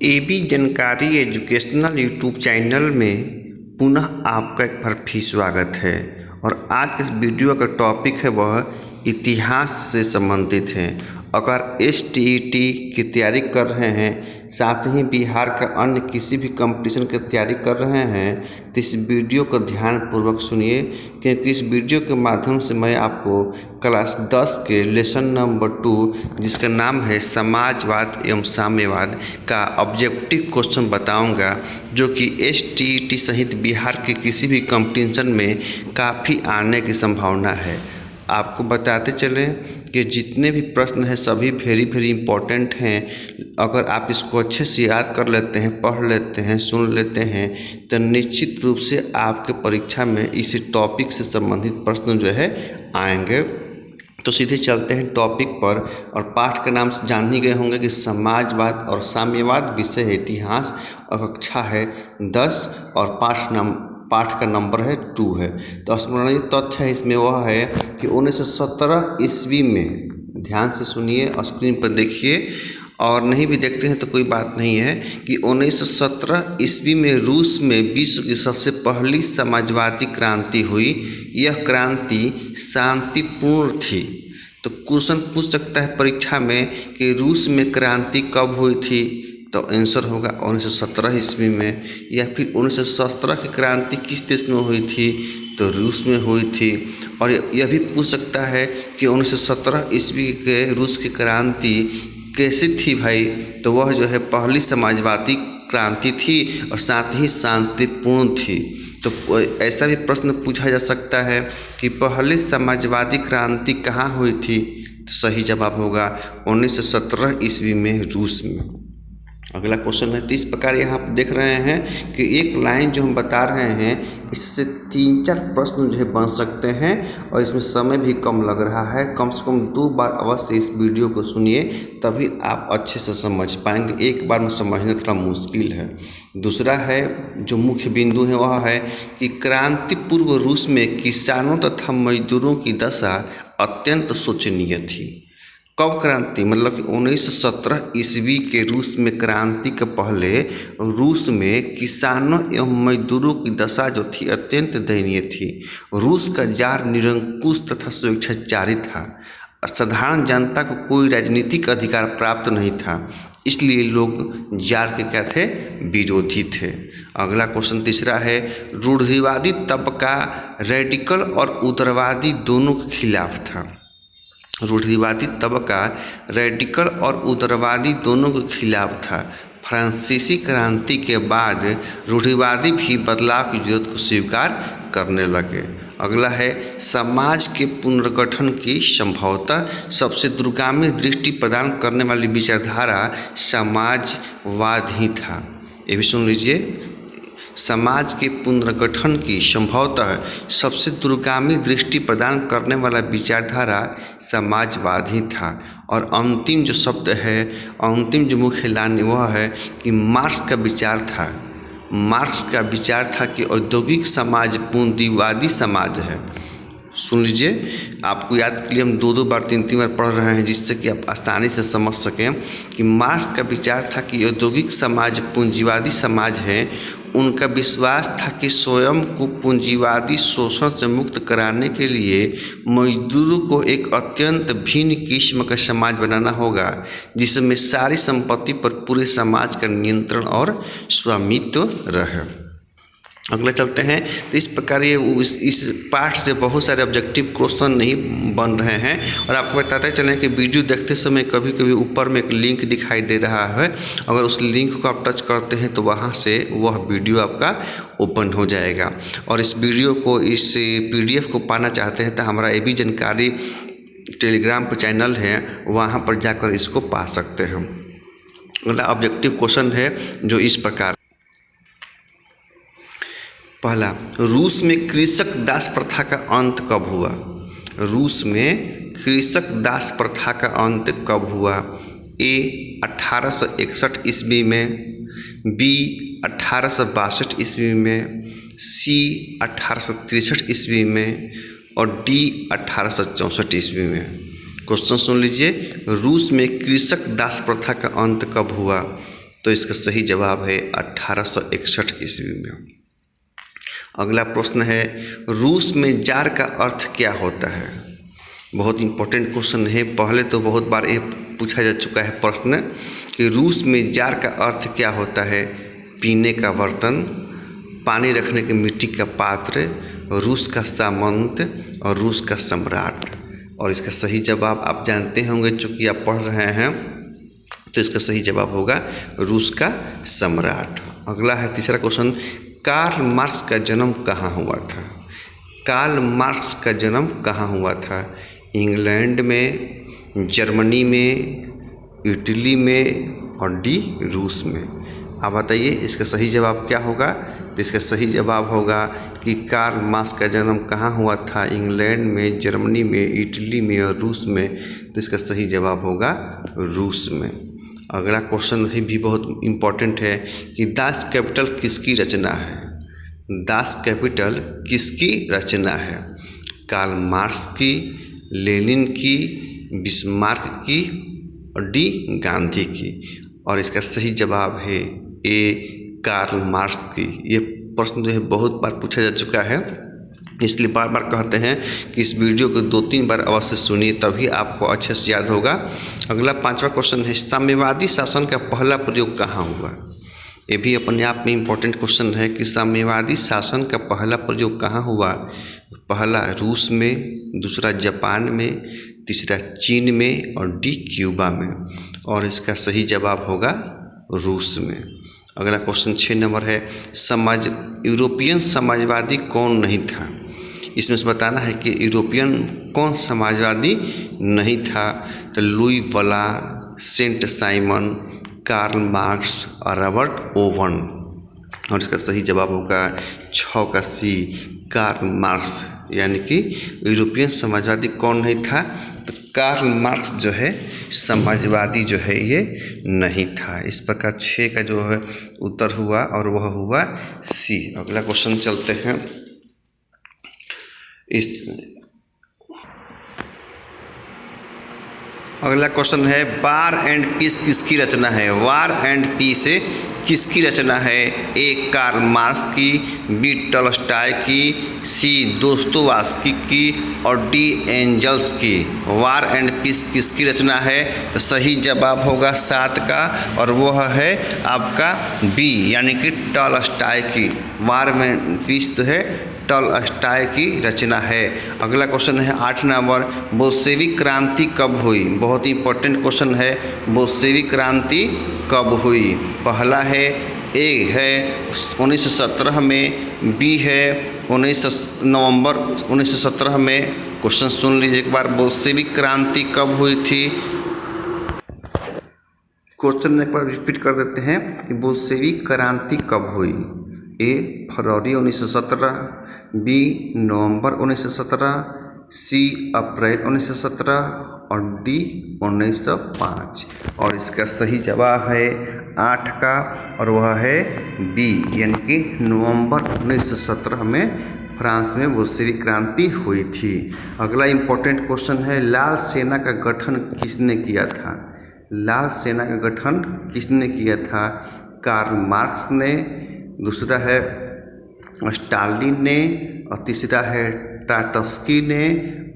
AB जानकारी educational YouTube channel में पुनः आपका एक बार फिर स्वागत है। और आज के इस वीडियो का टॉपिक है वह इतिहास से संबंधित है। अगर एसटीईटी की तैयारी कर रहे हैं, साथ ही बिहार का अन्य किसी भी कंपटीशन की तैयारी कर रहे हैं तो इस वीडियो को ध्यानपूर्वक सुनिए, क्योंकि इस वीडियो के माध्यम से मैं आपको क्लास 10 के लेसन नंबर 2 जिसका नाम है समाजवाद एवं साम्यवाद का ऑब्जेक्टिव क्वेश्चन बताऊंगा, जो कि एसटीईटी सहित बिहार के किसी भी कंपटीशन में काफ़ी आने की संभावना है। आपको बताते चलें कि जितने भी प्रश्न हैं सभी वेरी इम्पोर्टेंट हैं। अगर आप इसको अच्छे से याद कर लेते हैं, पढ़ लेते हैं, सुन लेते हैं, तो निश्चित रूप से आपके परीक्षा में इसी टॉपिक से संबंधित प्रश्न जो है आएंगे। तो सीधे चलते हैं टॉपिक पर। और पाठ का नाम जान ही गए होंगे कि समाजवाद और साम्यवाद विषय है इतिहास, और कक्षा है 10 और पाठ का नंबर है 2 है। तो स्मरणीय तथ्य है इसमें वह है कि 1917 ईस्वी में, ध्यान से सुनिए और स्क्रीन पर देखिए, और नहीं भी देखते हैं तो कोई बात नहीं है, कि 1917 ईस्वी में रूस में विश्व की सबसे पहली समाजवादी क्रांति हुई। यह क्रांति शांतिपूर्ण थी। तो क्वेश्चन पूछ सकता है परीक्षा में कि रूस में क्रांति कब हुई थी, तो आंसर होगा 1917 ईस्वी में। या फिर 1917 की क्रांति किस देश में हुई थी, तो रूस में हुई थी। और यह भी पूछ सकता है कि 1917 ईस्वी के रूस की क्रांति कैसी थी भाई, तो वह जो है पहली समाजवादी क्रांति थी और साथ ही शांतिपूर्ण थी। तो ऐसा भी प्रश्न पूछा जा सकता है कि पहली समाजवादी क्रांति कहाँ हुई थी, तो सही जवाब होगा 1917 ईस्वी में रूस में। अगला क्वेश्चन है, तो इस प्रकार यहाँ आप देख रहे हैं कि एक लाइन जो हम बता रहे हैं इससे 3-4 प्रश्न जो है बन सकते हैं, और इसमें समय भी कम लग रहा है। कम से कम 2 बार अवश्य इस वीडियो को सुनिए, तभी आप अच्छे से समझ पाएंगे। एक बार में समझना थोड़ा मुश्किल है। दूसरा है जो मुख्य बिंदु है वह है कि क्रांति पूर्व रूस में किसानों तथा मजदूरों की दशा अत्यंत शोचनीय थी। कब क्रांति, मतलब कि 1917 ईस्वी के रूस में क्रांति के पहले रूस में किसानों एवं मजदूरों की दशा जो थी अत्यंत दयनीय थी। रूस का जार निरंकुश तथा स्वेच्छाचारी था। साधारण जनता को कोई राजनीतिक अधिकार प्राप्त नहीं था, इसलिए लोग जार के क्या थे, विरोधी थे। अगला क्वेश्चन तीसरा है, रूढ़िवादी तबका रेडिकल और उदारवादी दोनों के खिलाफ था। रूढ़िवादी तबका रेडिकल और उदारवादी दोनों के खिलाफ था। फ्रांसीसी क्रांति के बाद रूढ़िवादी भी बदलाव की जरूरत को स्वीकार करने लगे। अगला है, समाज के पुनर्गठन की संभवतः सबसे दूरगामी दृष्टि प्रदान करने वाली विचारधारा समाजवाद ही था। ये भी सुन लीजिए, समाज के पुनर्गठन की संभवतः सबसे दूरगामी दृष्टि प्रदान करने वाला विचारधारा समाजवाद ही था। और अंतिम जो शब्द है, अंतिम जो मुख्य लाइन वह है कि मार्क्स का विचार था। मार्क्स का विचार था कि औद्योगिक समाज पूंजीवादी समाज है। सुन लीजिए, आपको याद के लिए हम 2-2 बार 3-3 बार पढ़ रहे हैं, जिससे कि आप आसानी से समझ सकें कि मार्क्स का विचार था कि औद्योगिक समाज पूंजीवादी समाज है। उनका विश्वास था कि स्वयं को पूंजीवादी शोषण से मुक्त कराने के लिए मजदूरों को एक अत्यंत भिन्न किस्म का समाज बनाना होगा, जिसमें सारी संपत्ति पर पूरे समाज का नियंत्रण और स्वामित्व रहे। अगला चलते हैं। तो इस प्रकार ये इस पाठ से बहुत सारे ऑब्जेक्टिव क्वेश्चन नहीं बन रहे हैं। और आपको बताते चलें कि वीडियो देखते समय कभी कभी ऊपर में एक लिंक दिखाई दे रहा है। अगर उस लिंक को आप टच करते हैं तो वहाँ से वह वीडियो आपका ओपन हो जाएगा। और इस वीडियो को, इस PDF को पाना चाहते हैं तो हमारा एबी जानकारी टेलीग्राम पर चैनल है, वहाँ पर जाकर इसको पा सकते हैं। अगला ऑब्जेक्टिव क्वेश्चन है जो इस प्रकार, पहला, रूस में कृषक दास प्रथा का अंत कब हुआ। रूस में कृषक दास प्रथा का अंत कब हुआ। ए 1861 ईस्वी में, बी 1862 ईस्वी में, सी 1863 ईस्वी में, और डी 1864 ईस्वी में। क्वेश्चन सुन लीजिए, रूस में कृषक दास प्रथा का अंत कब हुआ। तो इसका सही जवाब है 1861 ईस्वी में। अगला प्रश्न है, रूस में जार का अर्थ क्या होता है? बहुत इंपॉर्टेंट क्वेश्चन है। पहले तो बहुत बार ये पूछा जा चुका है प्रश्न कि रूस में जार का अर्थ क्या होता है? पीने का बर्तन, पानी रखने के मिट्टी का पात्र, रूस का सामंत और रूस का सम्राट। और इसका सही जवाब आप जानते होंगे, चूँकि आप पढ़ रहे हैं, तो इसका सही जवाब होगा रूस का सम्राट। अगला है तीसरा क्वेश्चन, कार्ल मार्क्स का जन्म कहाँ हुआ था? कार्ल मार्क्स का जन्म कहाँ हुआ था? इंग्लैंड में, जर्मनी में, इटली में और डी रूस में। आप बताइए इसका सही जवाब क्या होगा? तो इसका सही जवाब होगा कि कार्ल मार्क्स का जन्म कहाँ हुआ था? इंग्लैंड में, जर्मनी में, इटली में और रूस में। तो इसका सही जवाब होगा रूस में। अगला क्वेश्चन भी बहुत इम्पोर्टेंट है कि दास कैपिटल किसकी रचना है? दास कैपिटल किसकी रचना है? कार्ल मार्क्स की, लेनिन की, बिस्मार्क की और डी गांधी की। और इसका सही जवाब है ए कार्ल मार्क्स की। ये प्रश्न जो है बहुत बार पूछा जा चुका है, इसलिए बार बार कहते हैं कि इस वीडियो को 2-3 बार अवश्य सुनिए, तभी आपको अच्छे से याद होगा। अगला 5वां क्वेश्चन है, साम्यवादी शासन का पहला प्रयोग कहाँ हुआ? ये भी अपने आप में इम्पोर्टेंट क्वेश्चन है कि साम्यवादी शासन का पहला प्रयोग कहाँ हुआ? पहला रूस में, दूसरा जापान में, तीसरा चीन में और डी क्यूबा में। और इसका सही जवाब होगा रूस में। अगला क्वेश्चन 6 नंबर है, यूरोपियन समाजवादी कौन नहीं था? इसमें से बताना है कि यूरोपियन कौन समाजवादी नहीं था। तो लुई वला, सेंट साइमन, कार्ल मार्क्स और रॉबर्ट ओवन। और इसका सही जवाब होगा 6 का सी, कार्ल मार्क्स। यानी कि यूरोपियन समाजवादी कौन नहीं था? तो कार्ल मार्क्स जो है समाजवादी जो है ये नहीं था। इस प्रकार 6 का जो है उत्तर हुआ और वह हुआ सी। अगला क्वेश्चन चलते हैं। अगला क्वेश्चन है, वार एंड पीस किसकी रचना है? वार एंड पीस किसकी रचना है? ए कार्ल मार्क्स की, बी टॉलस्टॉय की, सी दोस्तोयेव्स्की की और डी एंजल्स की। वार एंड पीस किसकी रचना है? तो सही जवाब होगा 7 का और वह है आपका बी, यानी कि टॉलस्टॉय की। वार एंड पीस तो है टॉलस्टॉय की रचना है। अगला क्वेश्चन है 8 नंबर, बोल्शेविक क्रांति कब हुई? बहुत ही इंपॉर्टेंट क्वेश्चन है, बोल्शेविक क्रांति कब हुई? पहला है ए है 1917 में, बी है 19 नवंबर 1917 में। क्वेश्चन सुन लीजिए एक बार, बोल्शेविक क्रांति कब हुई थी? क्वेश्चन एक बार रिपीट कर देते हैं कि बोल्शेविक क्रांति कब हुई? ए फरवरी 1917, बी नवंबर 1917, सी अप्रैल 1917 और डी 1905। और इसका सही जवाब है 8 का और वह है बी, यानी कि नवंबर 1917 में फ्रांस में बोल्शेविक क्रांति हुई थी। अगला इम्पोर्टेंट क्वेश्चन है, लाल सेना का गठन किसने किया था? लाल सेना का गठन किसने किया था? कार्ल मार्क्स ने, दूसरा है स्टालिन ने और तीसरा है ट्राटस्की ने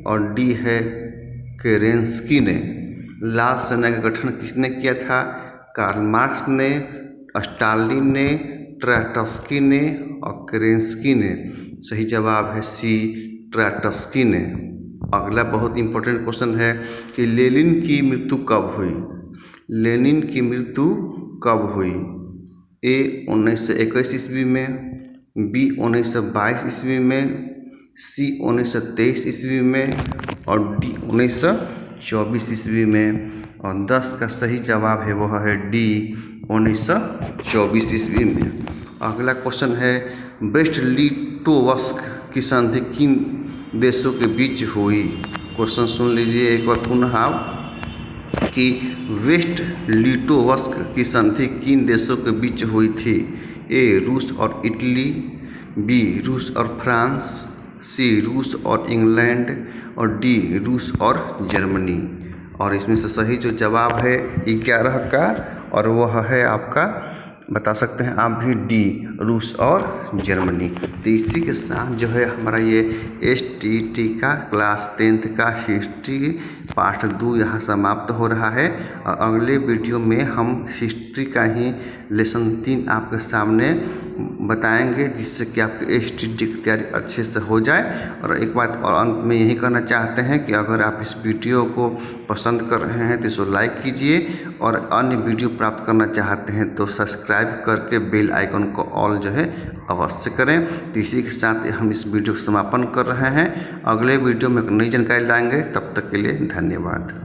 और डी है केरेंस्की ने। लाल सेना का गठन किसने किया था? कार्ल मार्क्स ने, स्टालिन ने, ट्राटस्की ने और केरेंस्की ने। सही जवाब है सी, ट्राटस्की ने। अगला बहुत इंपॉर्टेंट क्वेश्चन है कि लेनिन की मृत्यु कब हुई? लेनिन की मृत्यु कब हुई? ए 1921 ईस्वी में, बी 1922 ईस्वी में, सी 1923 ईस्वी में और डी 1924 ईस्वी में। और 10 का सही जवाब है वह है डी 1924 ईस्वी में। अगला क्वेश्चन है, ब्रेस्ट लिटोवस्क की संधि किन देशों के बीच हुई? क्वेश्चन सुन लीजिए एक बार पुनः आप कि वेस्ट लिटोवस्क की संधि किन देशों के बीच हुई थी? ए रूस और इटली, बी रूस और फ्रांस, सी रूस और इंग्लैंड और डी रूस और जर्मनी। और इसमें से सही जो जवाब है 11 का और वह है आपका बता सकते हैं आप भी डी, रूस और जर्मनी। तो इसी के साथ जो है हमारा ये STT का क्लास 10th का हिस्ट्री पार्ट 2 यहाँ समाप्त हो रहा है। और अगले वीडियो में हम हिस्ट्री का ही लेसन 3 आपके सामने बताएंगे, जिससे कि आपकी STT की तैयारी अच्छे से हो जाए। और एक बात और अंत में यही कहना चाहते हैं कि अगर आप इस वीडियो को पसंद कर रहे हैं तो इसको लाइक कीजिए, और अन्य वीडियो प्राप्त करना चाहते हैं तो सब्सक्राइब करके बेल आइकन को ऑल जो है अवश्य करें। तो इसी के साथ हम इस वीडियो को समापन कर रहे हैं। अगले वीडियो में एक नई जानकारी लाएंगे, तब तक के लिए धन्यवाद।